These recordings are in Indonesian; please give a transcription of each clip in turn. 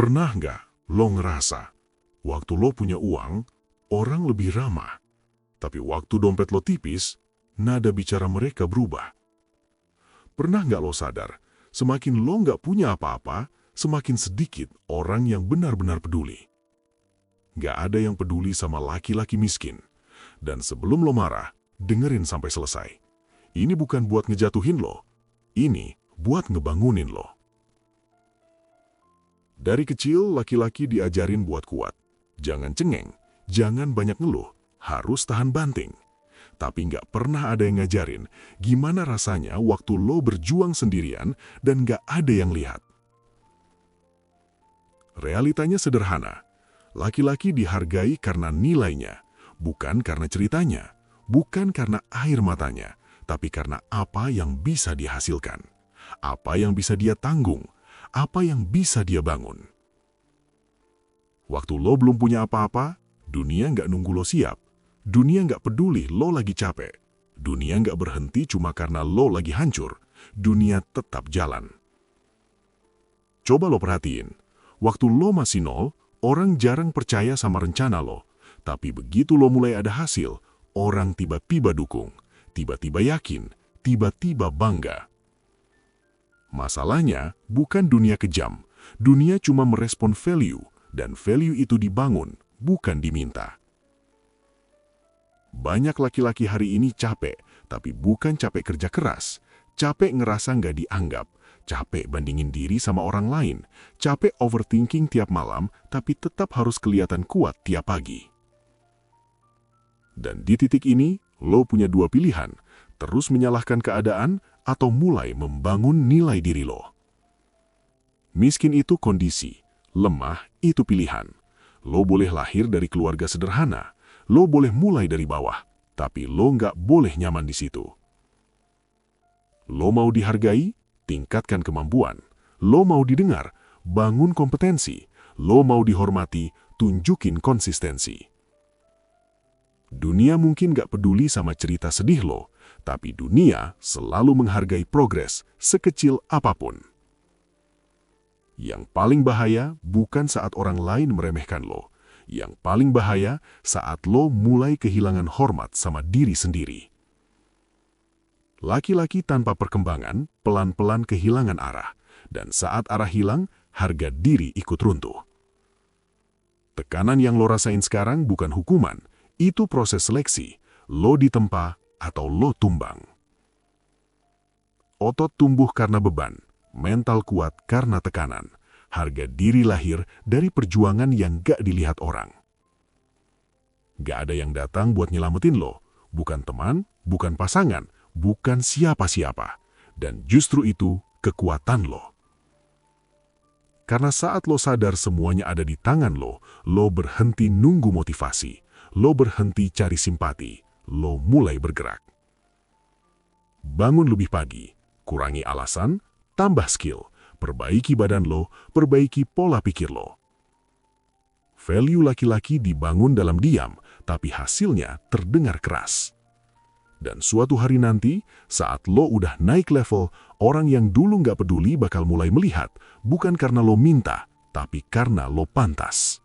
Pernah nggak lo ngerasa, waktu lo punya uang, orang lebih ramah, tapi waktu dompet lo tipis, nada bicara mereka berubah? Pernah nggak lo sadar, semakin lo nggak punya apa-apa, semakin sedikit orang yang benar-benar peduli? Nggak ada yang peduli sama laki-laki miskin. Dan sebelum lo marah, dengerin sampai selesai. Ini bukan buat ngejatuhin lo, ini buat ngebangunin lo. Dari kecil, laki-laki diajarin buat kuat. Jangan cengeng, jangan banyak ngeluh, harus tahan banting. Tapi nggak pernah ada yang ngajarin gimana rasanya waktu lo berjuang sendirian dan nggak ada yang lihat. Realitanya sederhana. Laki-laki dihargai karena nilainya, bukan karena ceritanya, bukan karena air matanya, tapi karena apa yang bisa dihasilkan, apa yang bisa dia tanggung, apa yang bisa dia bangun. Waktu lo belum punya apa-apa, dunia nggak nunggu lo siap. Dunia nggak peduli lo lagi capek. Dunia nggak berhenti cuma karena lo lagi hancur. Dunia tetap jalan. Coba lo perhatiin, waktu lo masih nol, orang jarang percaya sama rencana lo. Tapi begitu lo mulai ada hasil, orang tiba-tiba dukung, tiba-tiba yakin, tiba-tiba bangga. Masalahnya bukan dunia kejam, dunia cuma merespon value, dan value itu dibangun, bukan diminta. Banyak laki-laki hari ini capek, tapi bukan capek kerja keras, capek ngerasa nggak dianggap, capek bandingin diri sama orang lain, capek overthinking tiap malam, tapi tetap harus kelihatan kuat tiap pagi. Dan di titik ini, lo punya dua pilihan, terus menyalahkan keadaan, atau mulai membangun nilai diri lo. Miskin itu kondisi, lemah itu pilihan. Lo boleh lahir dari keluarga sederhana, lo boleh mulai dari bawah, tapi lo nggak boleh nyaman di situ. Lo mau dihargai, tingkatkan kemampuan. Lo mau didengar, bangun kompetensi. Lo mau dihormati, tunjukin konsistensi. Dunia mungkin nggak peduli sama cerita sedih lo, tapi dunia selalu menghargai progres sekecil apapun. Yang paling bahaya bukan saat orang lain meremehkan lo. Yang paling bahaya saat lo mulai kehilangan hormat sama diri sendiri. Laki-laki tanpa perkembangan pelan-pelan kehilangan arah. Dan saat arah hilang, harga diri ikut runtuh. Tekanan yang lo rasain sekarang bukan hukuman. Itu proses seleksi. Lo ditempa atau lo tumbang. Otot tumbuh karena beban, mental kuat karena tekanan. Harga diri lahir dari perjuangan yang gak dilihat orang. Gak ada yang datang buat nyelamatin lo. Bukan teman, bukan pasangan, bukan siapa-siapa. Dan justru itu kekuatan lo. Karena saat lo sadar semuanya ada di tangan lo berhenti nunggu motivasi. Lo berhenti cari simpati, lo mulai bergerak. Bangun lebih pagi, kurangi alasan, tambah skill, perbaiki badan lo, perbaiki pola pikir lo. Value laki-laki dibangun dalam diam, tapi hasilnya terdengar keras. Dan suatu hari nanti, saat lo udah naik level, orang yang dulu nggak peduli bakal mulai melihat, bukan karena lo minta, tapi karena lo pantas.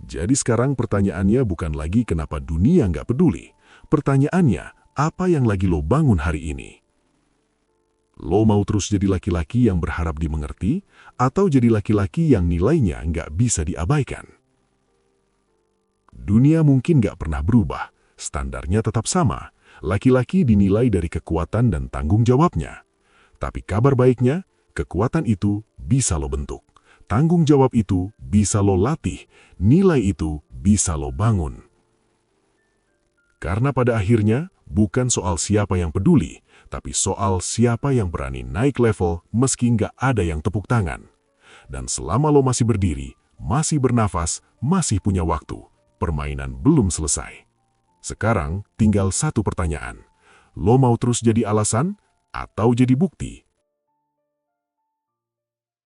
Jadi sekarang pertanyaannya bukan lagi kenapa dunia nggak peduli. Pertanyaannya, apa yang lagi lo bangun hari ini? Lo mau terus jadi laki-laki yang berharap dimengerti, atau jadi laki-laki yang nilainya nggak bisa diabaikan? Dunia mungkin nggak pernah berubah, standarnya tetap sama. Laki-laki dinilai dari kekuatan dan tanggung jawabnya. Tapi kabar baiknya, kekuatan itu bisa lo bentuk. Tanggung jawab itu bisa lo latih, nilai itu bisa lo bangun. Karena pada akhirnya, bukan soal siapa yang peduli, tapi soal siapa yang berani naik level meski nggak ada yang tepuk tangan. Dan selama lo masih berdiri, masih bernafas, masih punya waktu, permainan belum selesai. Sekarang tinggal satu pertanyaan. Lo mau terus jadi alasan atau jadi bukti